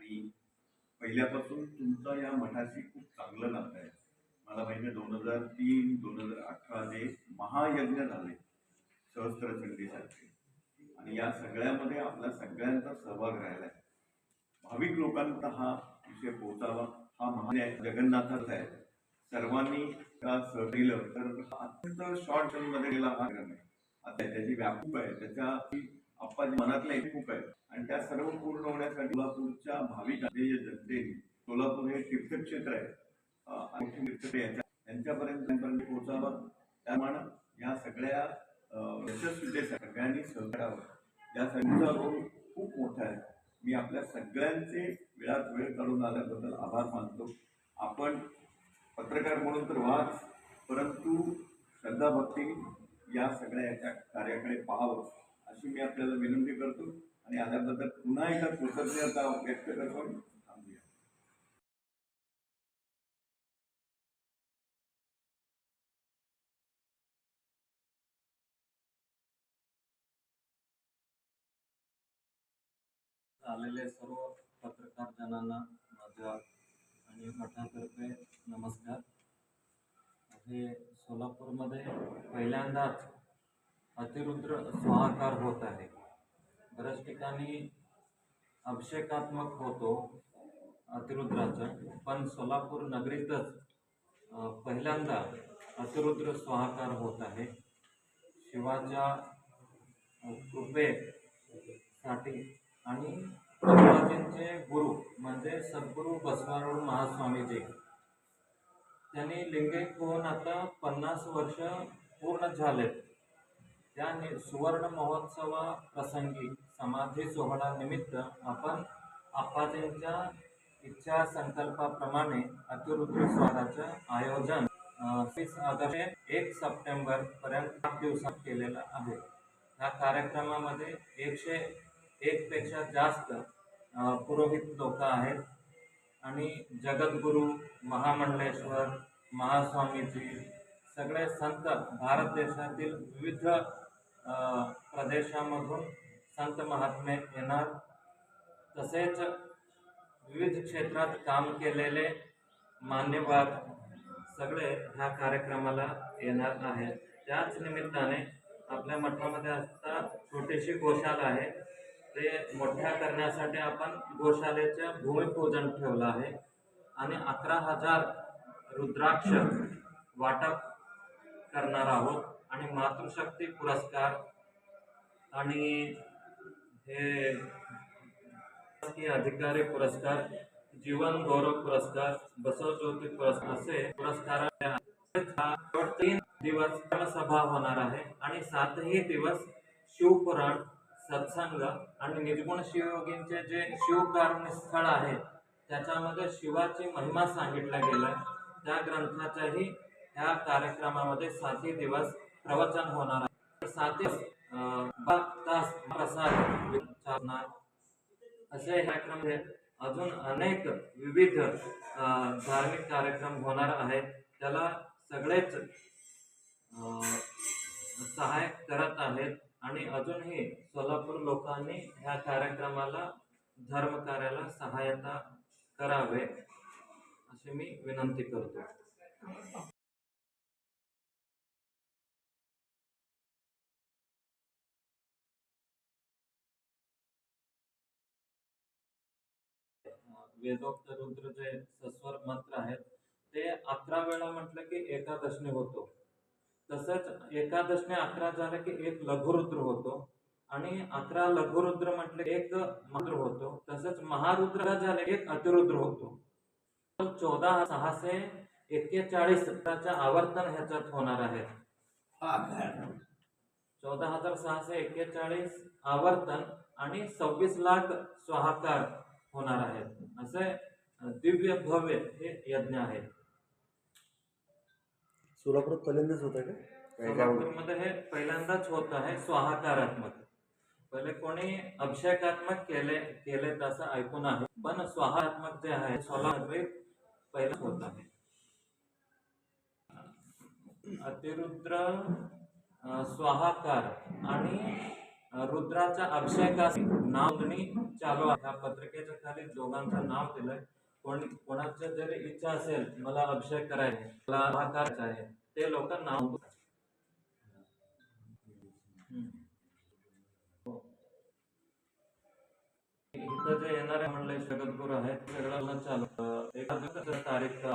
आणि पहिल्यापासून तुमचं या मठाशी खूप चांगलं नातं आहे. मला माहिती आहे 2003-2018 जे महायज्ञ झाले सहस्त्रचंडीसारखे, आणि या सगळ्यामध्ये आपला सगळ्यांचा सहभाग राहिला आहे. भाविक लोकांचा हा विषय पोहोचावा हा महान जगन्नाथाचा आहे. सर्वांनी का सहकेलं तर अत्यंत शॉर्ट टर्म मध्ये गेला हा कार्यक्रम आहे. आता त्याची व्यापूक आहे, त्याच्या आपण मनातल्या एकूप आहे, आणि त्या सर्व पूर्ण होण्यासाठी सोलापूरच्या भाविक जनतेने, सोलापूर हे तीर्थक्षेत्र आहे, त्यांच्यापर्यंत पोहोचावा. त्यामुळे या सगळ्या यशस्वीतेसाठी सगळ्यांनी सहकार्यावर, या सगळ्यांचा रोल खूप मोठा आहे. मी आपल्या सगळ्यांचे वेळात वेळ काढून आल्याबद्दल आभार मानतो. आपण पत्रकार म्हणून तर व्हाच, परंतु श्रद्धाभक्ती या सगळ्या याच्या कार्याकडे पाहावं अशी मी आपल्याला विनंती करतो, आणि आल्याबद्दल पुन्हा एकदा कृतज्ञता व्यक्त करतो. आलेले सर्व पत्रकार जनांना माझ्या आणि मठातर्फे नमस्कार. हे सोलापूरमध्ये पहिल्यांदाच अतिरुद्र स्वाहाकार होत आहे. बऱ्याच ठिकाणी अभिषेकात्मक होतो अतिरुद्राचा, पण सोलापूर नगरीतच पहिल्यांदा अतिरुद्र स्वाहाकार होत आहे. शिवाच्या कृपेसाठी आणि प्रभुराजांचे गुरु म्हणजे सद्गुरू बसवारूढ महास्वामीजी, त्यांनी लिंगैक होऊन आता 50 वर्ष पूर्ण झालेत. त्या सुवर्ण महोत्सवा प्रसंगी समाधी सोहळा निमित्त आपण आप्पाजींच्या इच्छा संकल्पाप्रमाणे अतिरुद्र स्वाहाचं आयोजन 30 ऑगस्ट 1 सप्टेंबर पर्यंत 8 दिवसात केलेलं आहे. या कार्यक्रमामध्ये 101 पेक्षा जास्त पुरोहित लोक आहेत, आणि जगद्गुरू, महामंडलेश्वर, महास्वामीजी, सगळे संत भारत देशातील विविध प्रदेशामधून संत महात्मे येणार. तसेच विविध क्षेत्रात काम केलेले मान्यवर सगळे ह्या कार्यक्रमाला येणार आहेत. त्याच निमित्ताने आपल्या मठामध्ये आता छोटीशी गोशाला आहे, ते मोठ्या करण्यासाठी आपण गोशालेचं भूमिपूजन ठेवलं आहे, आणि 11,000 रुद्राक्ष वाटप करणार आहोत, आणि मातृशक्ती पुरस्कार आणि हे अधिकारी पुरस्कार, जीवन गौरव पुरस्कार, बसव ज्योती पुरस्कार असे पुरस्कार 3 दिवस सभा होणार आहे, आणि 7ही दिवस शिवपुराण, सत्संग आणि निर्गुण शिवयोगींचे जे शिवकारुण्य स्थळ आहे त्याच्यामध्ये शिवाची महिमा सांगितला गेला. त्या ग्रंथाच्याही ह्या कार्यक्रमामध्ये 7ही दिवस प्रवचन होणार आहे. 7 तास प्रसाद असे कार्यक्रम आहेत. अजून अनेक विविध धार्मिक कार्यक्रम होणार आहेत. त्याला सगळेच सहाय्य करत आहेत, आणि अजूनही सोलापूर लोकांनी ह्या कार्यक्रमाला, धर्म कार्याला सहायता करावे अशी मी विनंती करतो. वेदोक्त रुद्र जे सस्वर मंत्र आहेत ते 11 वेळा म्हटलं की एकादशने होतो. तसंच एकादशने 11 झालं की एक लघुरुद्र होतो, आणि 11 लघुरुद्र म्हटलं एक महारुद्र होतो. तसंच महारुद्र झाले एक अतिरुद्र होतो. 14,641 आवर्तन ह्याच्यात होणार आहे. 14,641 आवर्तन आणि 26 लाख स्वाहाकार होणार आहेत. असे दिव्य भव्य हे यज्ञ आहे. सोलापूरात पहिल्यांदाच होत आहे का? सोलापूरमध्ये हे पहिल्यांदाच होत आहे स्वाहाकारात्मक. पहिले कोणी अभिषेकात्मक केले तसं ऐकून आहे, पण स्वाहात्मक जे आहे सोलापूर पहिलं होत आहे. अतिरुद्र स्वाहाकार आणि रुद्राच्या अभिषेकाची नोंदणी चालू आहे. ह्या पत्रिकेच्या खाली दोघांचं नाव दिलंय. कोणाचं जरी इच्छा असेल मला अभिषेक करायचा आहे, मला हा करायचा आहे, ते लोक नाव इथं जे येणारे म्हणले जगद्गुरू आहेत सगळं चालू एका तारीख